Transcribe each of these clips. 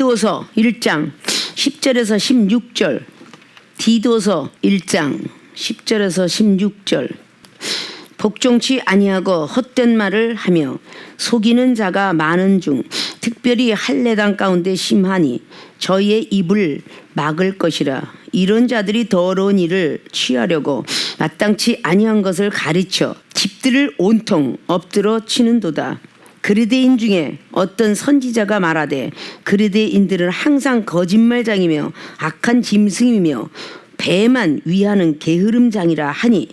디도서 1장 10절에서 16절. 디도서 1장 10절에서 16절. 복종치 아니하고 헛된 말을 하며 속이는 자가 많은 중 특별히 할례당 가운데 심하니 저희의 입을 막을 것이라. 이런 자들이 더러운 일을 취하려고 마땅치 아니한 것을 가르쳐 집들을 온통 엎드러 치는도다. 그리대인 중에 어떤 선지자가 말하되 그리대인들은 항상 거짓말장이며 악한 짐승이며 배만 위하는 게으름장이라 하니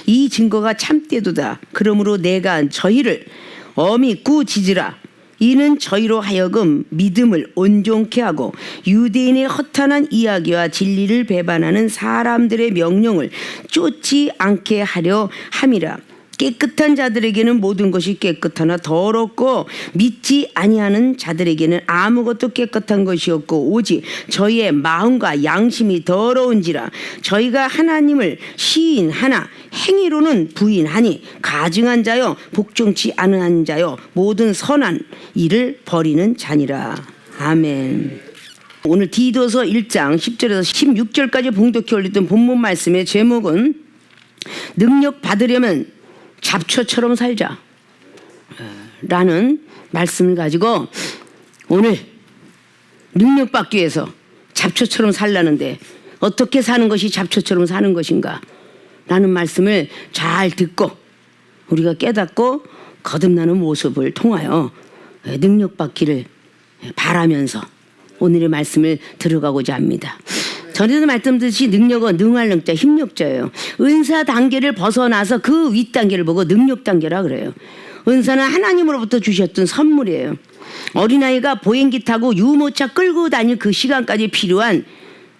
이 증거가 참되도다. 그러므로 내가 저희를 엄히 꾸짖으라. 이는 저희로 하여금 믿음을 온전케 하고 유대인의 허탄한 이야기와 진리를 배반하는 사람들의 명령을 쫓지 않게 하려 함이라. 깨끗한 자들에게는 모든 것이 깨끗하나 더럽고 믿지 아니하는 자들에게는 아무것도 깨끗한 것이 없고 오직 저희의 마음과 양심이 더러운지라. 저희가 하나님을 시인하나 행위로는 부인하니 가증한 자여 복종치 않은 자여 모든 선한 일을 버리는 자니라. 아멘. 오늘 디도서 1장 10절에서 16절까지 봉독해 올렸던 본문 말씀의 제목은 능력 받으려면 잡초처럼 살자 라는 말씀을 가지고 오늘 능력 받기 위해서 잡초처럼 살라는데 어떻게 사는 것이 잡초처럼 사는 것인가 라는 말씀을 잘 듣고 우리가 깨닫고 거듭나는 모습을 통하여 능력 받기를 바라면서 오늘의 말씀을 들어가고자 합니다. 전에도 말씀드렸듯이 능력은 능할 능자 힘력자예요. 은사 단계를 벗어나서 그 윗단계를 보고 능력 단계라 그래요. 은사는 하나님으로부터 주셨던 선물이에요. 어린아이가 보행기 타고 유모차 끌고 다닐 그 시간까지 필요한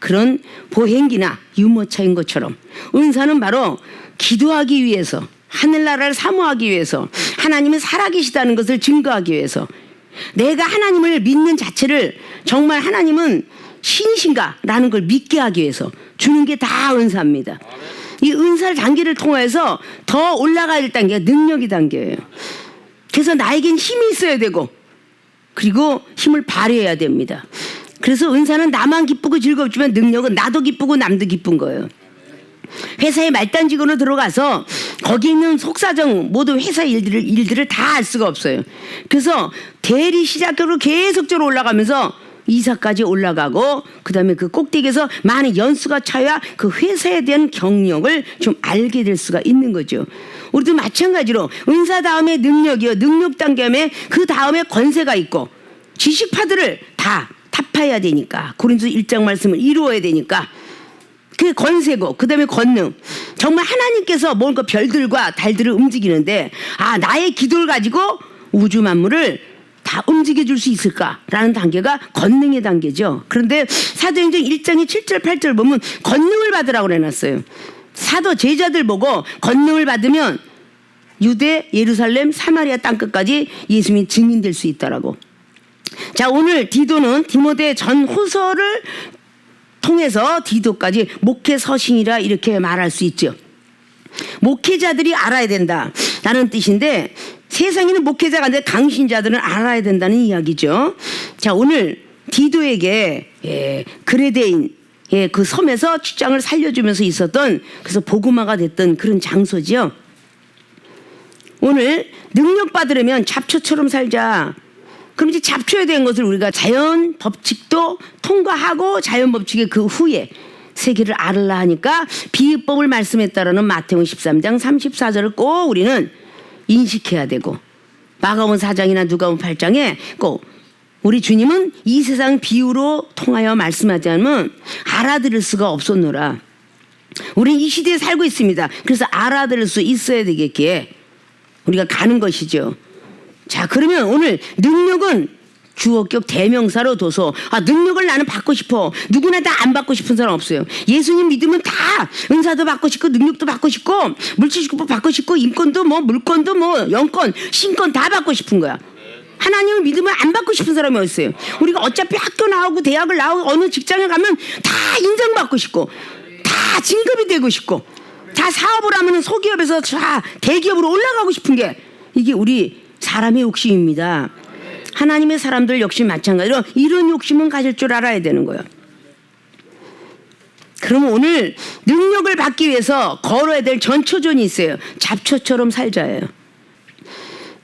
그런 보행기나 유모차인 것처럼 은사는 바로 기도하기 위해서 하늘나라를 사모하기 위해서 하나님은 살아계시다는 것을 증거하기 위해서 내가 하나님을 믿는 자체를 정말 하나님은 신이신가 라는 걸 믿게 하기 위해서 주는 게 다 은사입니다. 이 은사 단계를 통해서 더 올라가야 될 단계가 능력이 단계예요. 그래서 나에겐 힘이 있어야 되고 그리고 힘을 발휘해야 됩니다. 그래서 은사는 나만 기쁘고 즐겁지만 능력은 나도 기쁘고 남도 기쁜 거예요. 회사에 말단직으로 들어가서 거기 있는 속사정 모든 회사 일들을 다 알 수가 없어요. 그래서 대리 시작으로 계속적으로 올라가면서 이사까지 올라가고 그 다음에 그 꼭대기에서 많은 연수가 차야 그 회사에 대한 경력을 좀 알게 될 수가 있는 거죠. 우리도 마찬가지로 은사 다음에 능력이요. 능력 단계에 그 다음에 권세가 있고 지식파들을 다 타파해야 되니까 고린도서 1장 말씀을 이루어야 되니까 그게 권세고 그 다음에 권능. 정말 하나님께서 뭔가 별들과 달들을 움직이는데 나의 기도를 가지고 우주 만물을 다 움직여줄 수 있을까라는 단계가 권능의 단계죠. 그런데 사도행전 1장의 7절 8절 보면 권능을 받으라고 해놨어요. 사도 제자들 보고 권능을 받으면 유대, 예루살렘, 사마리아 땅끝까지 예수님이 증인될 수 있다라고. 자, 오늘 디도는 디모데 전후서를 통해서 디도까지 목회 서신이라 이렇게 말할 수 있죠. 목회자들이 알아야 된다라는 뜻인데 세상에는 목회자가 아닌데 강신자들은 알아야 된다는 이야기죠. 자, 오늘 디도에게 그레데인 그 섬에서 직장을 살려주면서 있었던 그래서 복음화가 됐던 그런 장소죠. 오늘 능력 받으려면 잡초처럼 살자. 그럼 이제 잡초에 대한 것을 우리가 자연 법칙도 통과하고 자연 법칙의 그 후에 세계를 알으려 하니까 비유법을 말씀했다라는 마태복음 13장 34절을 꼭 우리는 인식해야 되고 마가복음 4장이나 누가복음 8장에 꼭 우리 주님은 이 세상 비유로 통하여 말씀하지 않으면 알아들을 수가 없었노라. 우리는 이 시대에 살고 있습니다. 그래서 알아들을 수 있어야 되겠기에 우리가 가는 것이죠. 자, 그러면 오늘 능력은 주어격 대명사로 둬서 능력을 나는 받고 싶어. 누구나 다 안 받고 싶은 사람 없어요. 예수님 믿으면 다 은사도 받고 싶고 능력도 받고 싶고 물질축복 받고 싶고 인권도 물권도 영권 신권 다 받고 싶은 거야. 하나님을 믿으면 안 받고 싶은 사람이 어딨어요. 우리가 어차피 학교 나오고 대학을 나오고 어느 직장에 가면 다 인정받고 싶고 다 진급이 되고 싶고 다 사업을 하면 소기업에서 다 대기업으로 올라가고 싶은 게 이게 우리 사람의 욕심입니다. 하나님의 사람들 역시 마찬가지로 이런 욕심은 가질 줄 알아야 되는 거예요. 그럼 오늘 능력을 받기 위해서 걸어야 될 전초전이 있어요. 잡초처럼 살자예요.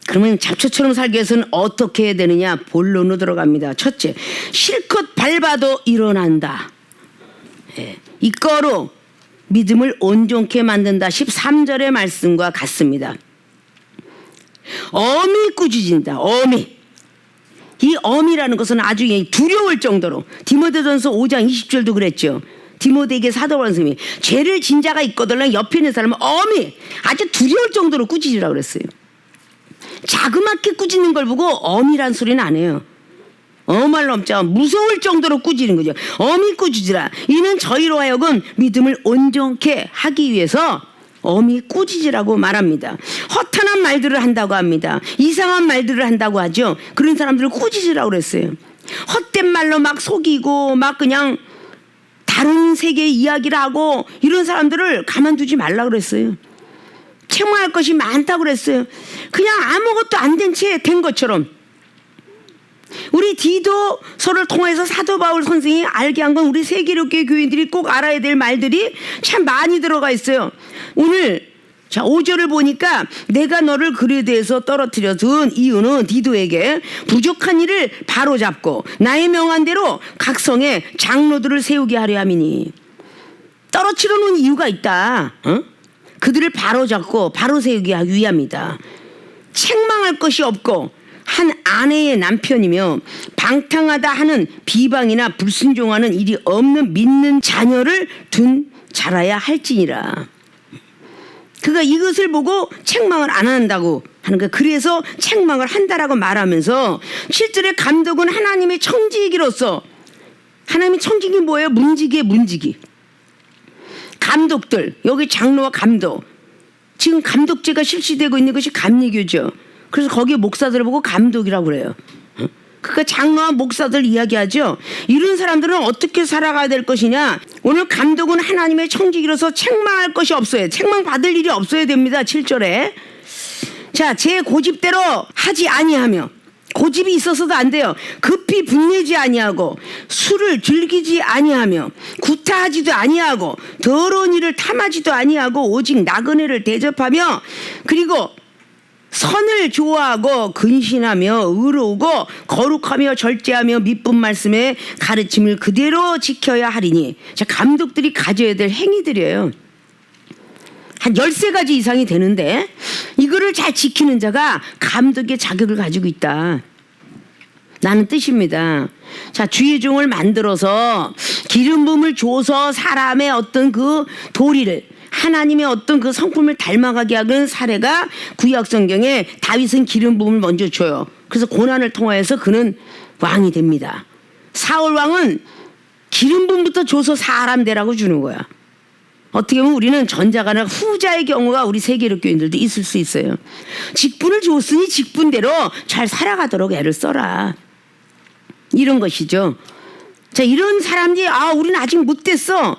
그러면 잡초처럼 살기 위해서는 어떻게 해야 되느냐? 본론으로 들어갑니다. 첫째, 실컷 밟아도 일어난다. 이거로 믿음을 온전케 만든다. 13절의 말씀과 같습니다. 엄히 꾸짖는다. 엄히. 이 엄이라는 것은 아주 두려울 정도로, 디모데전서 5장 20절도 그랬죠. 디모데에게 사도 바울 선생님이 죄를 진 자가 있거든 옆에 있는 사람은 엄히 아주 두려울 정도로 꾸짖으라고 그랬어요. 자그맣게 꾸짖는 걸 보고 엄이란 소리는 안 해요. 말로 없자 무서울 정도로 꾸짖는 거죠. 엄히 꾸짖으라. 이는 저희로 하여금 믿음을 온전케 하기 위해서 엄히 꾸짖으라고 말합니다. 허탄한 말들을 한다고 합니다. 이상한 말들을 한다고 하죠. 그런 사람들을 꾸짖으라고 그랬어요. 헛된 말로 막 속이고 막 그냥 다른 세계의 이야기를 하고 이런 사람들을 가만두지 말라고 그랬어요. 책망할 것이 많다고 그랬어요. 그냥 아무것도 안 된 채 된 것처럼. 우리 디도서를 통해서 사도 바울 선생이 알게 한 건 우리 세계력계 교인들이 꼭 알아야 될 말들이 참 많이 들어가 있어요. 오늘 5절을 보니까 내가 너를 글에 대해서 떨어뜨려 둔 이유는 디도에게 부족한 일을 바로잡고 나의 명한 대로 각 성에 장로들을 세우게 하려 함이니. 떨어뜨려 놓은 이유가 있다. 그들을 바로잡고 바로 세우기 위함이다. 책망할 것이 없고 한 아내의 남편이며 방탕하다 하는 비방이나 불순종하는 일이 없는 믿는 자녀를 둔 자라야 할지니라. 그가 이것을 보고 책망을 안 한다고 하는 거예요. 그래서 책망을 한다라고 말하면서 7절에 감독은 하나님의 청지기로서, 하나님의 청지기 뭐예요? 문지기의 문지기. 감독들, 여기 장로와 감독, 지금 감독제가 실시되고 있는 것이 감리교죠. 그래서 거기에 목사들을 보고 감독이라고 그래요. 그러니까 장로와 목사들 이야기하죠. 이런 사람들은 어떻게 살아가야 될 것이냐. 오늘 감독은 하나님의 청지기로서 책망할 것이 없어요. 책망받을 일이 없어야 됩니다. 7절에 자, 제 고집대로 하지 아니하며, 고집이 있어서도 안 돼요. 급히 분내지 아니하고 술을 즐기지 아니하며 구타하지도 아니하고 더러운 일을 탐하지도 아니하고 오직 나그네를 대접하며, 그리고 선을 좋아하고 근신하며 의로우고 거룩하며 절제하며 미쁜 말씀의 가르침을 그대로 지켜야 하리니. 자, 감독들이 가져야 될 행위들이에요. 한 13가지 이상이 되는데 이거를 잘 지키는 자가 감독의 자격을 가지고 있다 라는 뜻입니다. 자, 주의 종을 만들어서 기름 부음을 줘서 사람의 어떤 그 도리를, 하나님의 어떤 그 성품을 닮아가게 하는 사례가 구약 성경에 다윗은 기름 부음을 먼저 줘요. 그래서 고난을 통하여서 그는 왕이 됩니다. 사울 왕은 기름 부음부터 줘서 사람 되라고 주는 거야. 어떻게 보면 우리는 전자가 아니라 후자의 경우가 우리 세계력 교인들도 있을 수 있어요. 직분을 줬으니 직분대로 잘 살아가도록 애를 써라, 이런 것이죠. 자, 이런 사람들이 우리는 아직 못 됐어.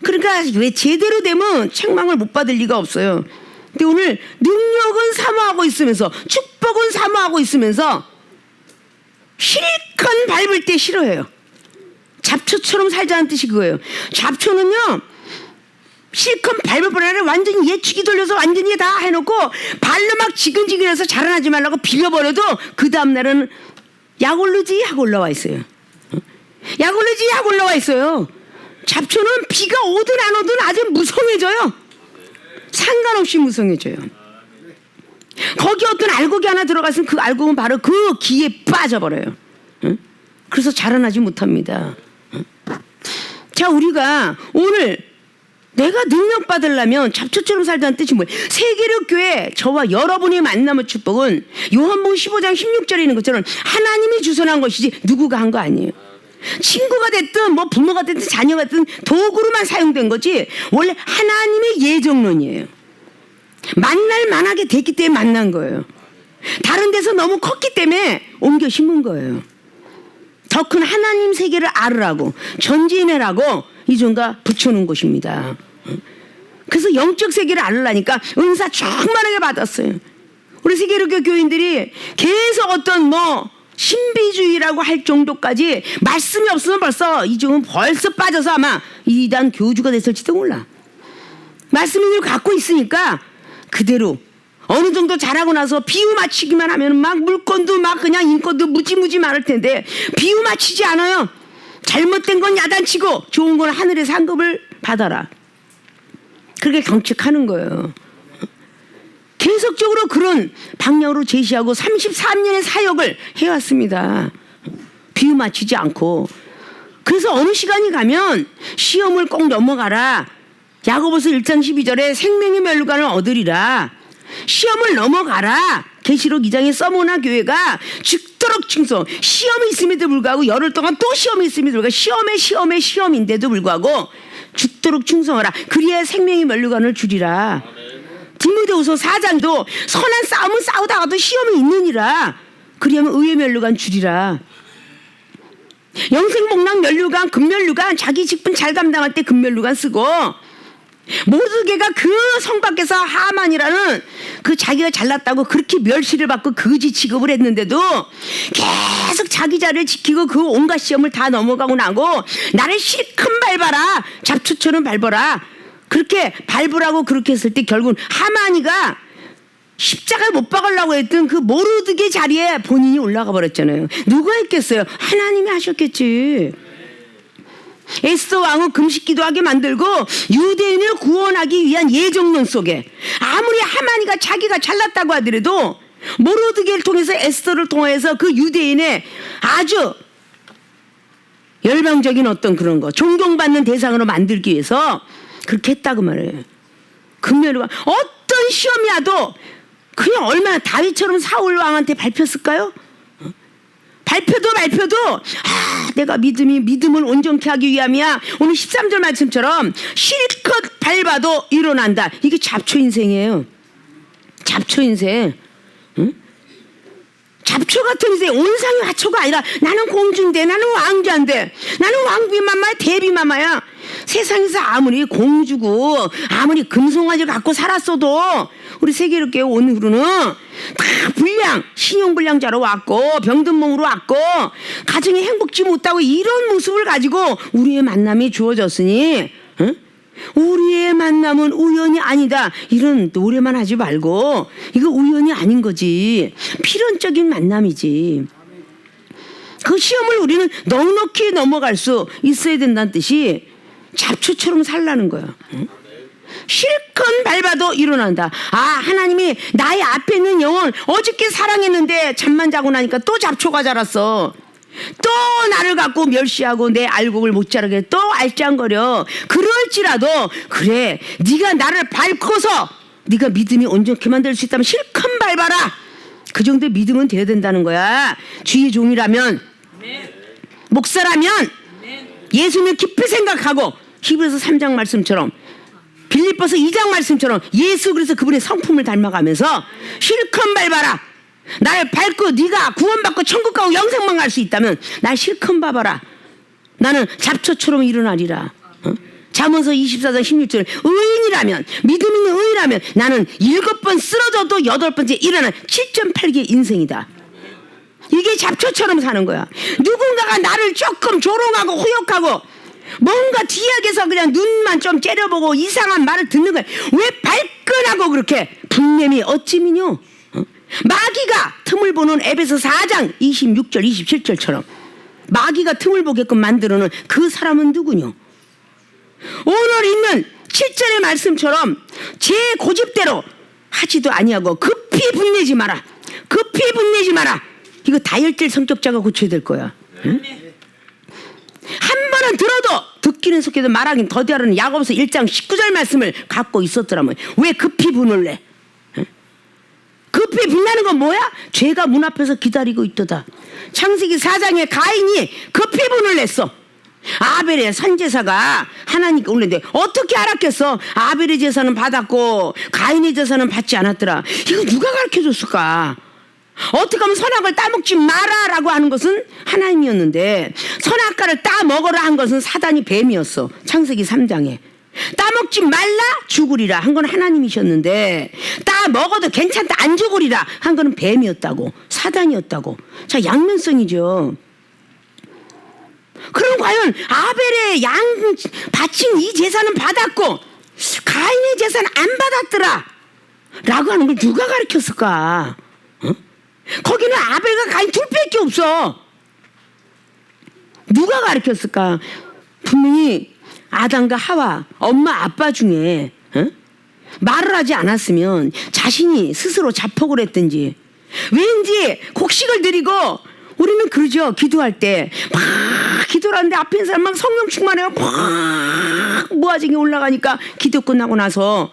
그러니까 왜 제대로 되면 책망을 못 받을 리가 없어요. 근데 오늘 능력은 사모하고 있으면서, 축복은 사모하고 있으면서 실컷 밟을 때 싫어해요. 잡초처럼 살자는 뜻이 그거예요. 잡초는요, 실컷 밟을 뻔하면 완전히 예측이 돌려서 완전히 다 해놓고 발로 막 지근지근해서 자라나지 말라고 빌려버려도 그 다음날은 약 오르지 하고 올라와 있어요. 약 오르지 하고 올라와 있어요. 잡초는 비가 오든 안 오든 아주 무성해져요. 상관없이 무성해져요. 거기 어떤 알곡이 하나 들어갔으면 그 알곡은 바로 그 기에 빠져버려요. 그래서 자라나지 못합니다. 자, 우리가 오늘 내가 능력 받으려면 잡초처럼 살자는 뜻이 뭐예요? 세계력 교회 저와 여러분이 만남의 축복은 요한복음 15장 16절에 있는 것처럼 하나님이 주선한 것이지 누구가 한 거 아니에요. 친구가 됐든 뭐 부모가 됐든 자녀가 됐든 도구로만 사용된 거지 원래 하나님의 예정론이에요. 만날 만하게 됐기 때문에 만난 거예요. 다른 데서 너무 컸기 때문에 옮겨 심은 거예요. 더 큰 하나님 세계를 알으라고, 전진해라고 이전가 붙여놓은 것입니다. 그래서 영적 세계를 알으려니까 은사 충만하게 받았어요. 우리 세계력교 교인들이 계속 어떤 신비주의라고 할 정도까지 말씀이 없으면 벌써 이종은 벌써 빠져서 아마 이단 교주가 됐을지도 몰라. 말씀을 갖고 있으니까 그대로 어느 정도 잘하고 나서 비유 맞추기만 하면 막 물건도 막 그냥 인건도 무지무지 많을 텐데 비유 맞추지 않아요. 잘못된 건 야단치고 좋은 건 하늘의 상급을 받아라. 그렇게 경책하는 거예요. 계속적으로 그런 방향으로 제시하고 33년의 사역을 해왔습니다. 비유 맞추지 않고. 그래서 어느 시간이 가면 시험을 꼭 넘어가라. 야고보서 1장 12절에 생명의 면류관을 얻으리라. 시험을 넘어가라. 계시록 2장의 서모나 교회가 죽도록 충성. 시험이 있음에도 불구하고 열흘 동안 또 시험이 있음에도 불구하고 시험인데도 불구하고 죽도록 충성하라. 그리하여 생명의 면류관을 주리라. 디모데후서 4장도 선한 싸움은 싸우다가도 시험이 있느니라. 그리하면 의의 면류관 주리라. 영생복락 면류관, 금면류관, 자기 직분 잘 감당할 때 금면류관 쓰고, 모두개가 그 성 밖에서 하만이라는 그 자기가 잘났다고 그렇게 멸시를 받고 거지 취급을 했는데도 계속 자기 자리를 지키고 그 온갖 시험을 다 넘어가고 나고 나를 실컷 밟아라. 잡초처럼 밟아라. 그렇게 밟으라고 그렇게 했을 때 결국은 하만이가 십자가에 못 박으려고 했던 그 모르드게 자리에 본인이 올라가 버렸잖아요. 누가 했겠어요? 하나님이 하셨겠지. 에스더 왕은 금식기도하게 만들고 유대인을 구원하기 위한 예정론 속에 아무리 하만이가 자기가 잘났다고 하더라도 모르드게를 통해서 에스더를 통해서 그 유대인의 아주 열방적인 어떤 그런 거 존경받는 대상으로 만들기 위해서 그렇게 했다고 말해요. 금면류관 어떤 시험이 와도 그냥 얼마나 다윗처럼 사울 왕한테 밟혔을까요? 발표도 내가 믿음을 온전케 하기 위함이야. 오늘 13절 말씀처럼 실컷 밟아도 일어난다. 이게 잡초 인생이에요. 잡초 인생. 응? 잡초 같은 인생. 온상의 화초가 아니라 나는 공주인데, 나는 왕자인데, 나는 왕비마마야, 대비마마야. 세상에서 아무리 공주고 아무리 금송아지를 갖고 살았어도 우리 세계롭게 오늘은 다 불량, 신용불량자로 왔고 병든 몸으로 왔고 가정에 행복지 못하고 이런 모습을 가지고 우리의 만남이 주어졌으니 응? 우리의 만남은 우연이 아니다. 이런 노래만 하지 말고 이거 우연이 아닌 거지. 필연적인 만남이지. 그 시험을 우리는 넉넉히 넘어갈 수 있어야 된다는 뜻이 잡초처럼 살라는 거야. 응? 실컷 밟아도 일어난다. 아, 하나님이 나의 앞에 있는 영혼 어저께 사랑했는데 잠만 자고 나니까 또 잡초가 자랐어. 또 나를 갖고 멸시하고 내 알곡을 못 자르게 또 알짱거려. 그럴지라도 그래, 네가 나를 밟고서 네가 믿음이 온전케 만들 수 있다면 실컷 밟아라. 그 정도의 믿음은 돼야 된다는 거야. 주의 종이라면, 목사라면 예수님을 깊이 생각하고 히브리서 3장 말씀처럼 빌립보서 2장 말씀처럼 예수 그래서 그분의 성품을 닮아가면서 실컷 밟아라. 날 밟고 네가 구원받고 천국 가고 영생만 갈 수 있다면 날 실컷 밟아라. 나는 잡초처럼 일어나리라. 잠언서 24장 16절 의인이라면, 믿음 있는 의인이라면 나는 7번 쓰러져도 8번째 일어나는 7.8개 인생이다. 이게 잡초처럼 사는 거야. 누군가가 나를 조금 조롱하고 후욕하고 뭔가 뒤에서 그냥 눈만 좀 째려보고 이상한 말을 듣는 거야. 왜 발끈하고 그렇게 분냄이 어찌미뇨? 마귀가 틈을 보는 에베소 4장 26절 27절처럼 마귀가 틈을 보게끔 만들어놓은 그 사람은 누구뇨? 오늘 있는 7절의 말씀처럼 제 고집대로 하지도 아니하고 급히 분내지 마라. 급히 분내지 마라. 이거 다혈질 성격자가 고쳐야 될 거야. 응? 한 번은 들어도 듣기는 속해도 말하긴 더디하라는 야고보서 1장 19절 말씀을 갖고 있었더라면 왜 급히 분을 내? 급히 분나는 건 뭐야? 죄가 문 앞에서 기다리고 있도다. 창세기 4장에 가인이 급히 분을 냈어. 아벨의 선제사가 하나님께 올렸는데 어떻게 알았겠어? 아벨의 제사는 받았고 가인의 제사는 받지 않았더라. 이거 누가 가르쳐줬을까? 어떻게 하면 선악을 따먹지 마라라고 하는 것은 하나님이었는데 선악과를 따먹어라 한 것은 사단이 뱀이었어. 창세기 3장에 따먹지 말라 죽으리라 한 건 하나님이셨는데, 따먹어도 괜찮다 안 죽으리라 한 거는 뱀이었다고, 사단이었다고. 자, 양면성이죠. 그럼 과연 아벨의 양 바친 이 제사는 받았고 가인의 제사는 안 받았더라 라고 하는 걸 누가 가르쳤을까? 거기는 아벨과 가인 둘밖에 없어. 누가 가르쳤을까? 분명히 아담과 하와 엄마 아빠 중에 말을 하지 않았으면 자신이 스스로 자폭을 했든지, 왠지 곡식을 드리고, 우리는 그러죠. 기도할 때 막 기도를 하는데 앞에 있는 사람 막 성령 충만해요. 막 모아지게 올라가니까 기도 끝나고 나서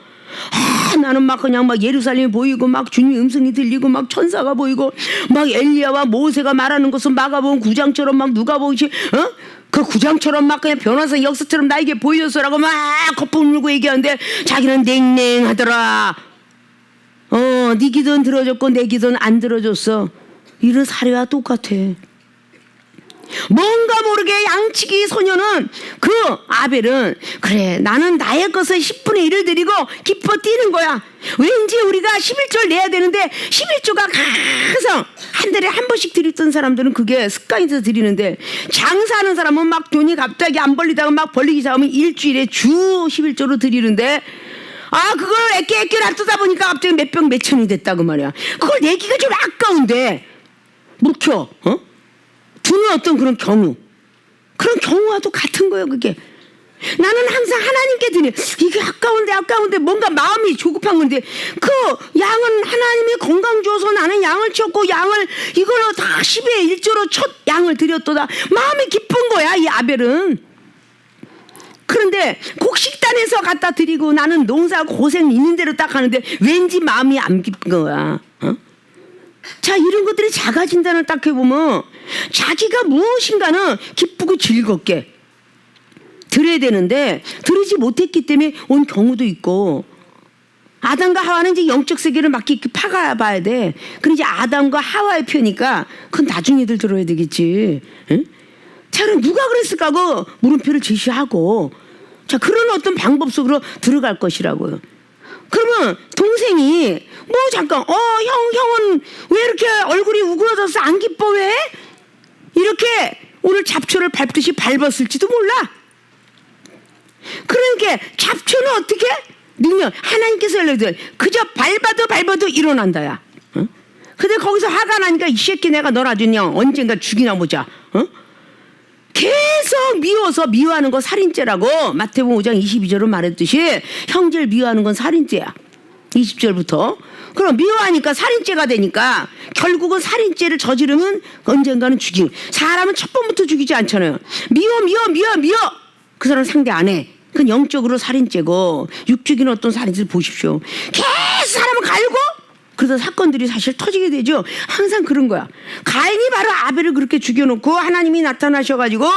나는 막 그냥 막 예루살렘이 보이고 막 주님의 음성이 들리고 막 천사가 보이고 막 엘리야와 모세가 말하는 것은 마가복음 9장처럼 막 누가복음 그 9장처럼 막 그냥 변화성 역사처럼 나에게 보여줬어라고 막 거품 물고 얘기하는데 자기는 냉랭하더라. 네 기도는 들어줬고 내 기도는 안 들어줬어. 이런 사례와 똑같아. 뭔가 모르게 양치기 소녀는, 그 아벨은 그래 나는 나의 것을 10분의 1을 드리고 기뻐 뛰는 거야. 왠지 우리가 11조를 내야 되는데 11조가 항상 한 달에 한 번씩 드렸던 사람들은 그게 습관이 돼서 드리는데, 장사하는 사람은 막 돈이 갑자기 안 벌리다가 막 벌리기 시작하면 일주일에 주 11조로 드리는데, 그걸 애껴 놔두다 보니까 갑자기 몇 병 몇 천이 됐다고 말이야. 그걸 내기가 좀 아까운데 묵혀 두는 어떤 그런 경우와도 같은 거예요. 그게 나는 항상 하나님께 드려. 이게 아까운데 뭔가 마음이 조급한 건데, 그 양은 하나님이 건강 줘서 나는 양을 쳤고 양을 이걸로 다 10의 1조로 첫 양을 드렸도다. 마음이 기쁜 거야 이 아벨은. 그런데 곡식단에서 갖다 드리고 나는 농사 고생 있는 대로 딱 하는데 왠지 마음이 안 기쁜 거야. 자, 이런 것들이 자가 진단을 딱 해보면 자기가 무엇인가는 기쁘고 즐겁게 드려야 되는데 드리지 못했기 때문에 온 경우도 있고, 아담과 하와는 이제 영적 세계를 막 깊이 파가봐야 돼. 그럼 이제 아담과 하와의 표니까 그건 나중에들 들어야 되겠지. 응? 자, 그럼 누가 그랬을까 하고 물음표를 제시하고, 자, 그런 어떤 방법 속으로 들어갈 것이라고요. 그러면 동생이 뭐 잠깐 형은 왜 이렇게 얼굴이 우그러져서 안 기뻐 왜? 이렇게 오늘 잡초를 밟듯이 밟았을지도 몰라. 그러니까 잡초는 어떻게? 능력 하나님께서 알려줘요. 그저 밟아도 일어난다야. 응? 근데 거기서 화가 나니까 이 새끼 내가 널 아주 그냥 언젠가 죽이나 보자. 응? 계속 미워하는 거 살인죄라고 마태복음 5장 22절로 말했듯이 형제를 미워하는 건 살인죄야. 20절부터. 그럼 미워하니까 살인죄가 되니까 결국은 살인죄를 저지르면 언젠가는 죽임. 사람은 첫 번부터 죽이지 않잖아요. 미워. 그 사람 상대 안 해. 그건 영적으로 살인죄고, 육적인 어떤 살인죄를 보십시오. 계속 사람을 갈고 그래서 사건들이 사실 터지게 되죠. 항상 그런 거야. 가인이 바로 아벨을 그렇게 죽여놓고 하나님이 나타나셔가지고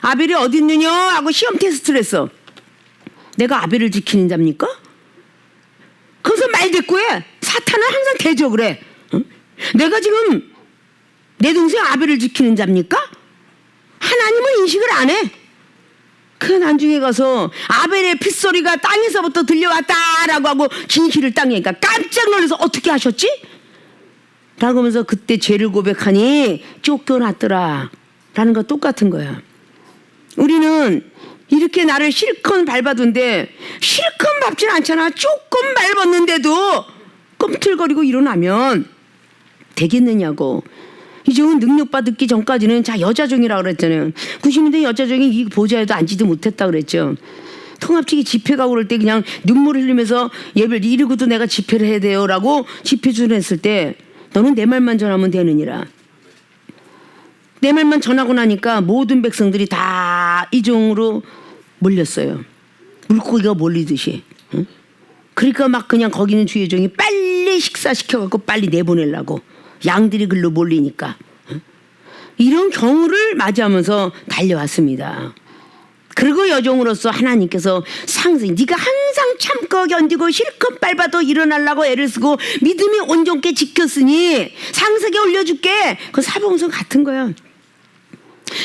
아벨이 어디 있느냐 하고 시험 테스트를 했어. 내가 아벨을 지키는 자입니까? 그래서 말대꾸해. 사탄은 항상 대적을 해. 응? 내가 지금 내 동생 아벨을 지키는 자입니까? 하나님은 인식을 안 해. 그 나중에 가서 아벨의 핏소리가 땅에서부터 들려왔다라고 하고 진실을 땅에니까 깜짝 놀라서 어떻게 하셨지? 라고 하면서 그때 죄를 고백하니 쫓겨났더라 라는 거 똑같은 거야. 우리는 이렇게 나를 실컷 밟아둔데 실컷 밟진 않잖아. 조금 밟았는데도 꿈틀거리고 일어나면 되겠느냐고. 이종은 능력받기 전까지는 자 여자종이라고 그랬잖아요. 90년대 여자종이 이 보좌에도 앉지도 못했다 그랬죠. 통합치기 집회가 그럴 때 그냥 눈물을 흘리면서 예배를 이러고도 내가 집회를 해야 돼요 라고 집회 주문했을 때 너는 내 말만 전하면 되느니라. 내 말만 전하고 나니까 모든 백성들이 다 이종으로 몰렸어요. 물고기가 몰리듯이. 응? 그러니까 막 그냥 거기는 주의 종이 빨리 식사시켜갖고 빨리 내보내려고. 양들이 글로 몰리니까. 이런 경우를 맞이하면서 달려왔습니다. 그리고 여종으로서 하나님께서 네가 항상 참고 견디고 실컷 밟아도 일어나려고 애를 쓰고 믿음이 온전케 지켰으니 상석에 올려줄게. 그 사봉선 같은 거야.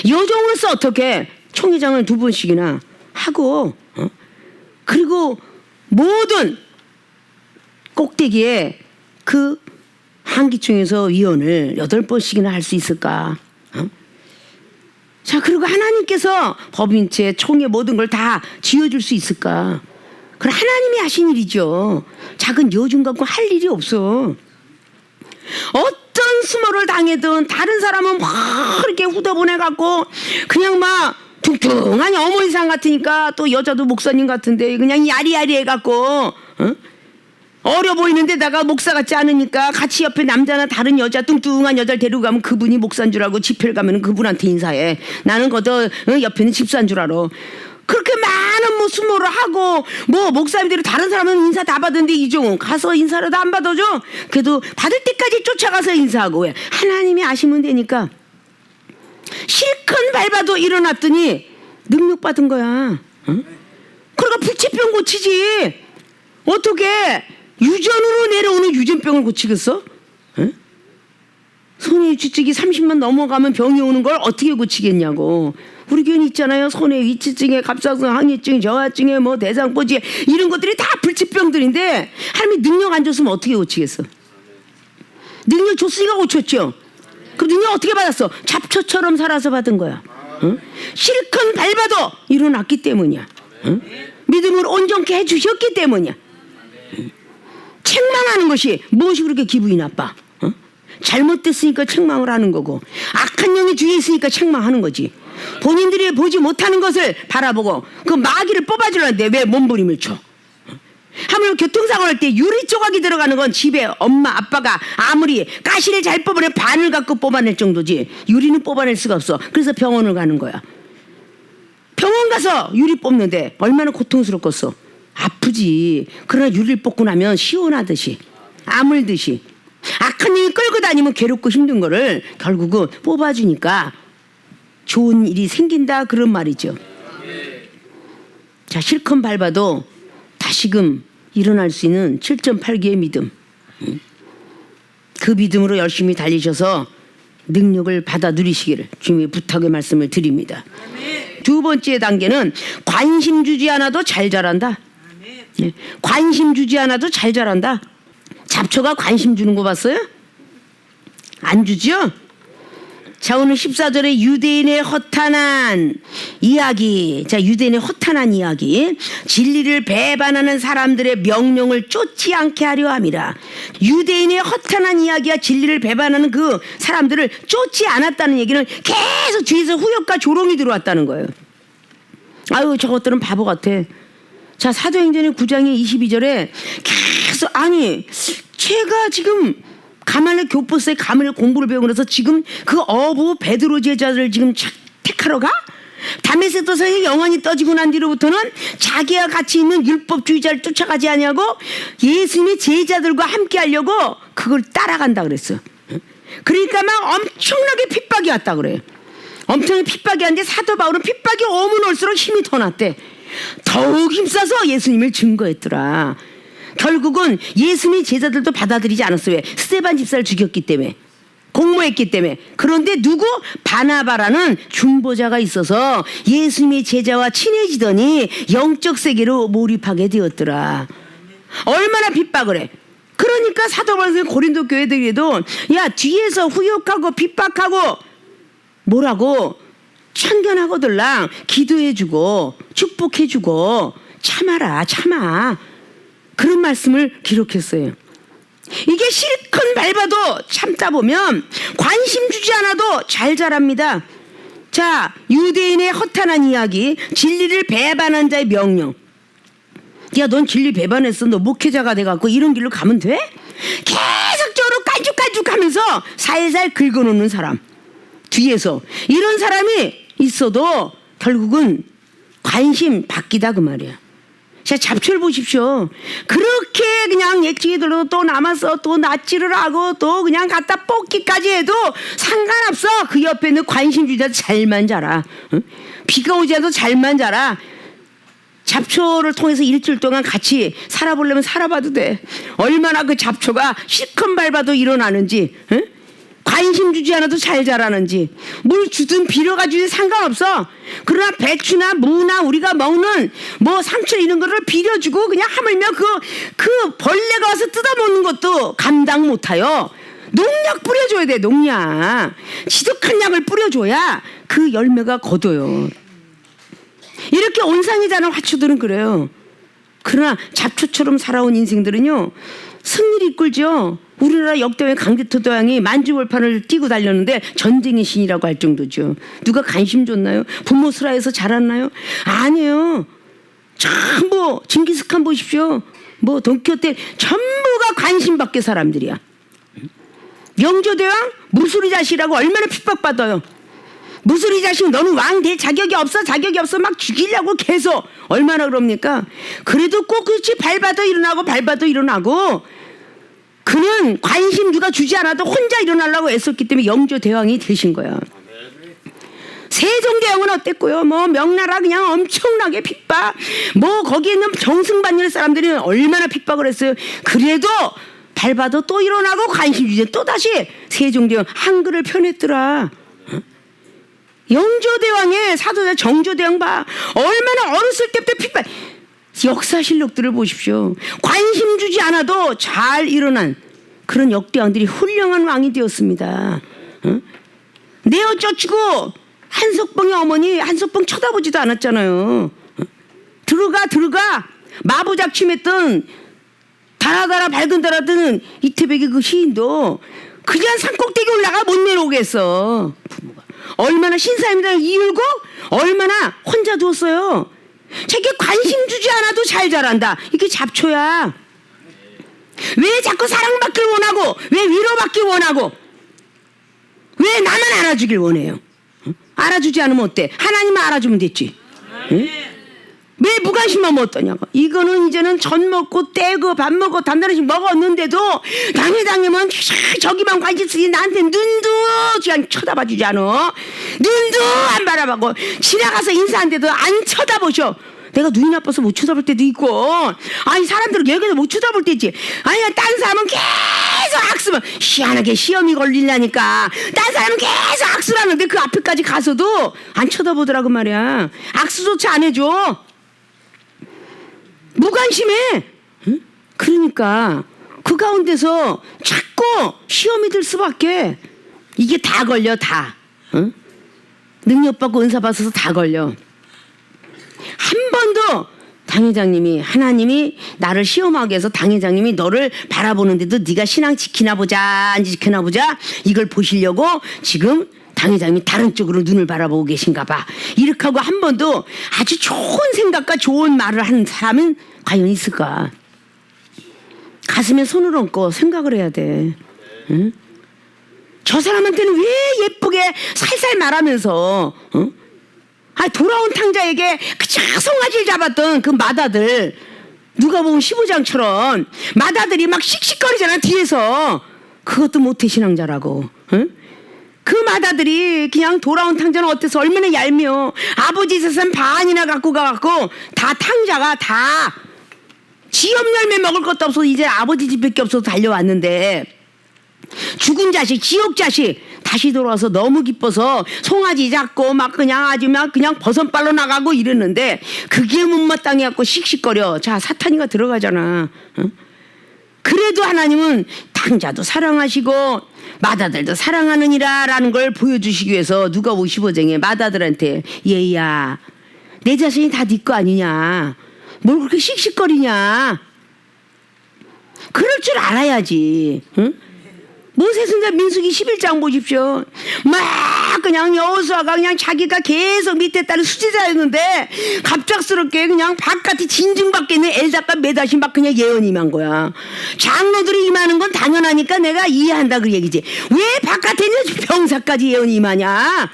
여종으로서 어떻게 총회장을 2번씩이나 하고 그리고 모든 꼭대기에 그 한기총에서 위원을 8번씩이나 할 수 있을까? 자, 그리고 하나님께서 법인체, 총회 모든 걸 다 지어줄 수 있을까? 그건 하나님이 하신 일이죠. 작은 여중 갖고 할 일이 없어. 어떤 수모를 당해든 다른 사람은 막 이렇게 후더보내갖고 그냥 막 퉁퉁하니 어머니상 같으니까 또 여자도 목사님 같은데 그냥 야리야리 해갖고 어려 보이는데다가 목사 같지 않으니까 같이 옆에 남자나 다른 여자 뚱뚱한 여자를 데리고 가면 그분이 목사인 줄 알고 집회를 가면 그분한테 인사해. 나는 거저 옆에는 집사인 줄 알아. 그렇게 많은 뭐 수모를 하고 뭐 목사님들이 다른 사람은 인사 다 받는데 이종은 가서 인사라도 안 받아줘. 그래도 받을 때까지 쫓아가서 인사하고. 왜? 하나님이 아시면 되니까. 실컷 밟아도 일어났더니 능력 받은 거야. 그러니까 불치병 고치지. 어떻게 유전으로 내려오는 유전병을 고치겠어? 손에 위치증이 30만 넘어가면 병이 오는 걸 어떻게 고치겠냐고. 우리 교회 있잖아요. 손에 위치증에 갑상선 항해증, 저하증에 뭐 대장포지 이런 것들이 다 불치병들인데 하나님이 능력 안 줬으면 어떻게 고치겠어? 능력 줬으니까 고쳤죠. 그 능력 어떻게 받았어? 잡초처럼 살아서 받은 거야. 실컷 밟아도 일어났기 때문이야. 믿음으로 온전케 해주셨기 때문이야. 책망하는 것이 무엇이 그렇게 기분이 나빠? 잘못됐으니까 책망을 하는 거고 악한 영이 뒤에 있으니까 책망하는 거지. 본인들이 보지 못하는 것을 바라보고 그 마귀를 뽑아주려는데 왜 몸부림을 쳐? 하물며 교통사고 날 때 유리 조각이 들어가는 건 집에 엄마 아빠가 아무리 가시를 잘 뽑으려 바늘 갖고 뽑아낼 정도지 유리는 뽑아낼 수가 없어. 그래서 병원을 가는 거야. 병원 가서 유리 뽑는데 얼마나 고통스럽겠어. 아프지. 그러나 유리를 뽑고 나면 시원하듯이 아물듯이 악한 영이 끌고 다니면 괴롭고 힘든 거를 결국은 뽑아주니까 좋은 일이 생긴다 그런 말이죠. 자, 실컷 밟아도 다시금 일어날 수 있는 7.8개의 믿음. 그 믿음으로 열심히 달리셔서 능력을 받아 누리시기를 주님의 부탁의 말씀을 드립니다. 두 번째 단계는 관심 주지 않아도 잘 자란다. 관심 주지 않아도 잘 자란다. 잡초가 관심 주는 거 봤어요? 안 주죠? 자, 오늘 14절에 유대인의 허탄한 이야기. 자, 유대인의 허탄한 이야기. 진리를 배반하는 사람들의 명령을 쫓지 않게 하려 함이라. 유대인의 허탄한 이야기와 진리를 배반하는 그 사람들을 쫓지 않았다는 얘기는 계속 뒤에서 후역과 조롱이 들어왔다는 거예요. 아유, 저것들은 바보 같아. 자, 사도행전의 9장의 22절에 계속 아니 제가 지금 가말레 교포스의 가말레 공부를 배우고 나서 지금 그 어부 베드로 제자를 지금 택하러 가? 다메섹도서에 영안이 떠지고 난 뒤로부터는 자기와 같이 있는 율법주의자를 쫓아가지 아니하고 예수님의 제자들과 함께 하려고 그걸 따라간다 그랬어. 그러니까 막 엄청나게 핍박이 왔다 그래. 엄청나게 핍박이 왔는데 사도 바울은 핍박이 오면 올수록 힘이 더 났대. 더욱 힘써서 예수님을 증거했더라. 결국은 예수님의 제자들도 받아들이지 않았어요. 왜? 스데반 집사를 죽였기 때문에, 공모했기 때문에. 그런데 누구? 바나바라는 중보자가 있어서 예수님의 제자와 친해지더니 영적 세계로 몰입하게 되었더라. 얼마나 핍박을 해. 그러니까 사도 바울은 고린도 교회들에도 야, 뒤에서 후욕하고 핍박하고 뭐라고 참견하고들랑 기도해주고 축복해주고 참아라, 참아. 그런 말씀을 기록했어요. 이게 실컷 밟아도 참다 보면 관심 주지 않아도 잘 자랍니다. 자, 유대인의 허탄한 이야기, 진리를 배반한 자의 명령. 야, 넌 진리 배반했어. 너 목회자가 돼갖고 이런 길로 가면 돼? 계속적으로 깐죽깐죽하면서 살살 긁어놓는 사람. 뒤에서 이런 사람이 있어도 결국은 관심 바뀌다 그 말이야. 자, 잡초를 보십시오. 그렇게 그냥 예측이 들어도 또 남아서 또 낫지를 하고 또 그냥 갖다 뽑기까지 해도 상관없어. 그 옆에 있는 관심 주자 잘만 자라. 응? 비가 오지 않아도 잘만 자라. 잡초를 통해서 일주일 동안 같이 살아보려면 살아봐도 돼. 얼마나 그 잡초가 실컷 밟아도 일어나는지. 응? 관심 주지 않아도 잘 자라는지. 뭘 주든 비려가지고 상관없어. 그러나 배추나 무나 우리가 먹는 뭐 상추 이런 거를 비려주고 그냥 하물며 그 벌레가 와서 뜯어먹는 것도 감당 못하여 농약 뿌려줘야 돼. 농약. 지독한 약을 뿌려줘야 그 열매가 거둬요. 이렇게 온상이 자는 화초들은 그래요. 그러나 잡초처럼 살아온 인생들은요, 승리를 이끌죠. 우리나라 역대의 강대토도왕이 만주벌판을 뛰고 달렸는데 전쟁의 신이라고 할 정도죠. 누가 관심 줬나요? 부모 슬하에서 자랐나요? 아니에요. 전부 징기스칸 보십시오. 뭐 돈키호테 전부가 관심 밖의 사람들이야. 영조대왕 무술이 자식이라고 얼마나 핍박받아요. 무술이 자식 너는 왕 될 자격이 없어 막 죽이려고 계속 얼마나 그럽니까? 그래도 꼭 그렇지 밟아도 일어나고 그는 관심 누가 주지 않아도 혼자 일어나려고 애썼기 때문에 영조대왕이 되신 거야. 세종대왕은 어땠고요? 뭐 명나라 그냥 엄청나게 핍박, 뭐 거기에 있는 정승반일 사람들이 얼마나 핍박을 했어요. 그래도 밟아도 또 일어나고 관심 주지. 또 다시 세종대왕 한글을 펴냈더라. 영조대왕의 사도자 정조대왕 봐. 얼마나 어렸을 때부터 핍박. 역사실록들을 보십시오. 관심 주지 않아도 잘 일어난 그런 역대왕들이 훌륭한 왕이 되었습니다. 내어 쫓고 한석봉의 어머니 한석봉 쳐다보지도 않았잖아요. 들어가 마부작침했던 달아달아 밝은 달아드는 이태백의 그 시인도 그냥 산꼭대기 올라가 못 내려오겠어. 부모가 얼마나 신사임당을 이을고 얼마나 혼자 두었어요. 자기 관심 주지 않아도 잘 자란다. 이게 잡초야. 왜 자꾸 사랑받길 원하고, 왜 위로받길 원하고, 왜 나만 알아주길 원해요? 알아주지 않으면 어때? 하나님만 알아주면 됐지. 응? 왜 무관심하면 어떠냐고. 이거는 이제는 전 먹고 떼고 밥 먹고 단단하게 먹었는데도 당해당하면 저기만 관심 쓰지 나한테 눈도 그냥 쳐다봐주지 않아. 눈도 안 바라보고 지나가서 인사한데도 안 쳐다보셔. 내가 눈이 나빠서 못 쳐다볼 때도 있고, 아니 사람들은 여기서 못 쳐다볼 때 있지. 아니 딴 사람은 계속 악수만, 희한하게 시험이 걸리려니까 딴 사람은 계속 악수를 하는데 그 앞에까지 가서도 안 쳐다보더라고 말이야. 악수조차 안 해줘. 무관심해. 응? 그러니까 그 가운데서 자꾸 시험이 들 수밖에. 이게 다 걸려 다. 응? 능력받고 은사받아서 다 걸려. 한 번도 당회장님이, 하나님이 나를 시험하게 해서 당회장님이 너를 바라보는데도 네가 신앙 지키나 보자 안 지키나 보자 이걸 보시려고 지금 당회장님이 다른 쪽으로 눈을 바라보고 계신가 봐. 이렇게 하고 한 번도 아주 좋은 생각과 좋은 말을 하는 사람은 과연 있을까? 가슴에 손을 얹고 생각을 해야 돼. 응? 저 사람한테는 왜 예쁘게 살살 말하면서, 응? 아, 돌아온 탕자에게 그저 송아지를 잡았던 그 마다들, 누가 보면 15장처럼 마다들이 막 씩씩거리잖아 뒤에서. 그것도 못해 신앙자라고. 응? 그 마다들이 그냥 돌아온 탕자는 어때서 얼마나 얄미워. 아버지 재산 반이나 갖고 가갖고 다 탕자가 다 지엽 열매 먹을 것도 없어서 이제 아버지 집밖에 없어서 달려왔는데 죽은 자식 지옥 자식 다시 돌아와서 너무 기뻐서 송아지 잡고 막 그냥 아주 막 그냥 버선발로 나가고 이랬는데 그게 못마땅해 갖고 씩씩거려. 자, 사탄이가 들어가잖아. 응? 그래도 하나님은 탕자도 사랑하시고 마다들도 사랑하느니라 라는 걸 보여주시기 위해서 누가 55장에 마다들한테 얘야 내 자신이 다 네 거 아니냐, 뭘 그렇게 씩씩거리냐, 그럴 줄 알아야지. 응? 모세선자 민수기 11장 보십시오. 막 그냥 여호수아가 그냥 자기가 계속 밑에 따른 수제자였는데 갑작스럽게 그냥 바깥에 진중 밖에 있는 엘다가 메다시 막 그냥 예언이 임한 거야. 장로들이 임하는 건 당연하니까 내가 이해한다 그 얘기지. 왜 바깥에 있는 병사까지 예언이 임하냐.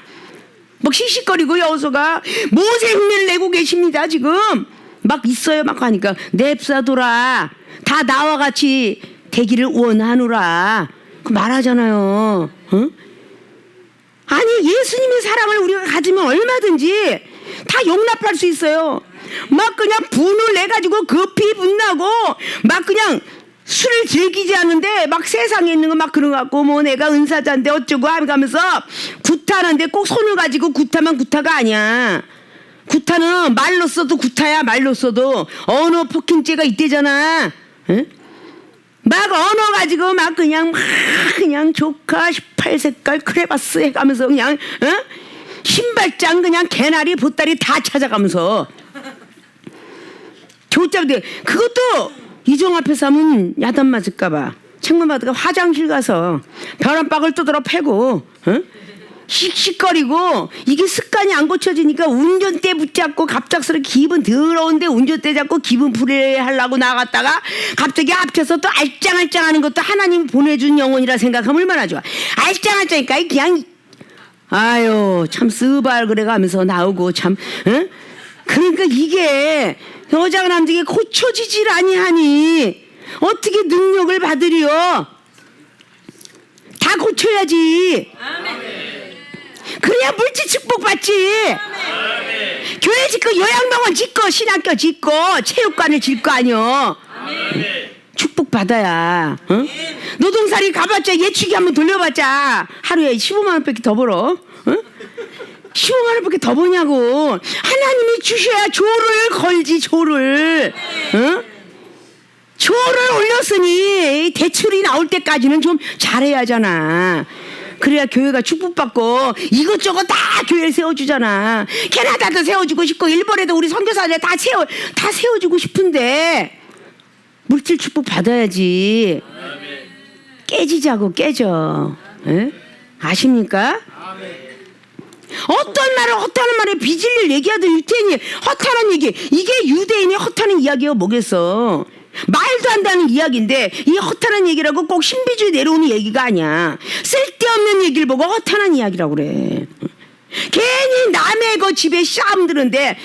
막 씩씩거리고 여호수아가 모세 흉내를 내고 계십니다. 지금 막 있어요. 막 하니까 냅사도라 다 나와 같이 되기를 원하노라 말하잖아요. 응? 아니 예수님의 사랑을 우리가 가지면 얼마든지 다 용납할 수 있어요. 막 그냥 분을 내가지고 급히 분나고 막 그냥 술을 즐기지 않는데 막 세상에 있는 거 막 그런 거 같고 뭐 내가 은사자인데 어쩌고 하면서 구타하는데 꼭 손을 가지고 구타만 구타가 아니야. 구타는 말로 써도 구타야. 말로 써도 언어 폭행죄가 있대잖아. 응? 막 언어 가지고 막 그냥 조카 18색깔 크레바스 해가면서 그냥 신발장 그냥 개나리 보따리 다 찾아가면서 조짜인데 그것도 이종 앞에서 하면 야단 맞을까봐 책만 받다가 화장실 가서 벼랑박을 두드러 패고 씩씩거리고 이게 습관이 안 고쳐지니까 운전대 붙잡고 갑작스럽게 기분 더러운데 운전대 잡고 기분 풀이하려고 나갔다가 갑자기 앞에서 또 알짱알짱하는 것도 하나님이 보내준 영혼이라 생각하면 얼마나 좋아. 알짱알짱이니까 그냥 아유 참 쓰발 그래 가면서 나오고 참 그러니까 이게 여자가 남자에게 고쳐지질 아니하니 어떻게 능력을 받으리요? 다 고쳐야지. 그래야 물질 축복 받지. 교회 짓고 요양병원 짓고 신학교 짓고 체육관을 짓 거 아니요. 축복 받아야. 노동살이 가봤자 예치기 한번 돌려봤자 하루에 15만 원밖에 더 벌어. 15만 원밖에 더 버냐고. 하나님이 주셔야 조를 걸지 조를. 조를 올렸으니 대출이 나올 때까지는 좀 잘해야 하잖아. 그래야 교회가 축복받고 이것저것 다 교회를 세워주잖아. 캐나다도 세워주고 싶고 일본에도 우리 선교사들 다 세워주고 싶은데 물질 축복 받아야지. 깨지자고 깨져. 에? 아십니까? 어떤 말을 헛하는 말에 빚을 얘기하던 유태인이 헛하는 얘기. 이게 유대인이 헛하는 이야기가 뭐겠어. 말도 안 되는 이야기인데 이 헛하는 얘기라고 꼭 신비주의 내려오는 얘기가 아니야. 쓸데없는 얘기를 보고 헛하는 이야기라고 그래. 괜히 남의 그 집에 싸움 드는데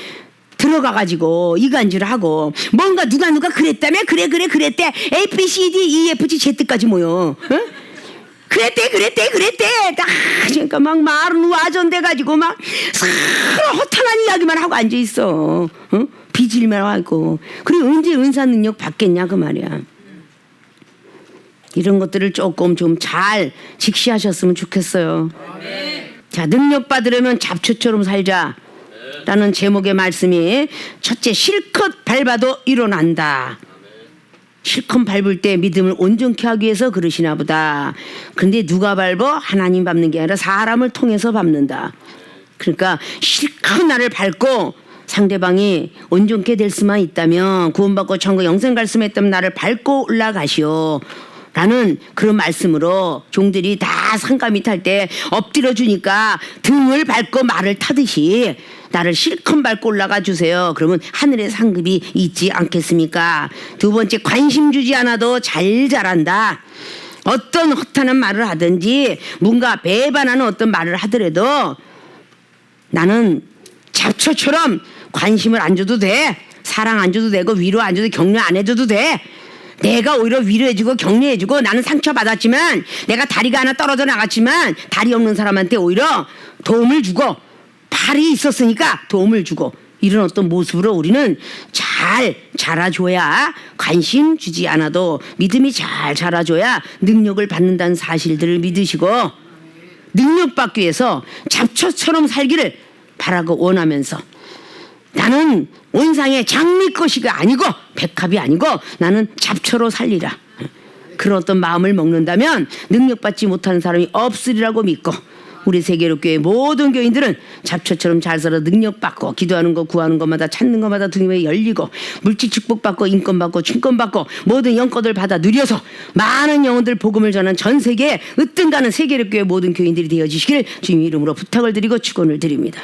들어가가지고 이간질 하고 뭔가 누가 그랬다며 그래 그랬대 A, B, C, D, E, F, G, Z까지 모여. 그랬대 그러니까 막 말은 와전돼가지고 막 서로 허탄한 이야기만 하고 앉아있어. 빚일만 하고. 그리고 언제 은사 능력 받겠냐 그 말이야. 이런 것들을 조금 좀 잘 직시하셨으면 좋겠어요. 자, 능력 받으려면 잡초처럼 살자 라는 제목의 말씀이 첫째 실컷 밟아도 일어난다. 실컷 밟을 때 믿음을 온전케 하기 위해서 그러시나 보다. 근데 누가 밟아? 하나님 밟는 게 아니라 사람을 통해서 밟는다. 그러니까 실컷 나를 밟고 상대방이 온전케 될 수만 있다면 구원받고 천국 영생 갈 수만 있다면 나를 밟고 올라가시오 라는 그런 말씀으로 종들이 다 상가미 탈 때 엎드려 주니까 등을 밟고 말을 타듯이 나를 실컷 밟고 올라가 주세요. 그러면 하늘의 상급이 있지 않겠습니까? 두 번째, 관심 주지 않아도 잘 자란다. 어떤 허탄한 말을 하든지 뭔가 배반하는 어떤 말을 하더라도 나는 잡초처럼 관심을 안 줘도 돼. 사랑 안 줘도 되고 위로 안 줘도 격려 안 해줘도 돼. 내가 오히려 위로해주고 격려해주고 나는 상처받았지만 내가 다리가 하나 떨어져 나갔지만 다리 없는 사람한테 오히려 도움을 주고 팔이 있었으니까 도움을 주고 이런 어떤 모습으로 우리는 잘 자라줘야 관심 주지 않아도 믿음이 잘 자라줘야 능력을 받는다는 사실들을 믿으시고 능력 받기 위해서 잡초처럼 살기를 바라고 원하면서 나는 온상의 장미 것이가 아니고 백합이 아니고 나는 잡초로 살리라. 그런 어떤 마음을 먹는다면 능력받지 못하는 사람이 없으리라고 믿고 우리 세계로교회 모든 교인들은 잡초처럼 잘 살아 능력받고 기도하는 거 구하는 것마다 찾는 것마다 등에 열리고 물질 축복받고 인권받고 춘권받고 모든 영권을 받아 누려서 많은 영혼들 복음을 전한 전 세계에 으뜸가는 세계로교회 모든 교인들이 되어주시길 주님 이름으로 부탁을 드리고 축원을 드립니다.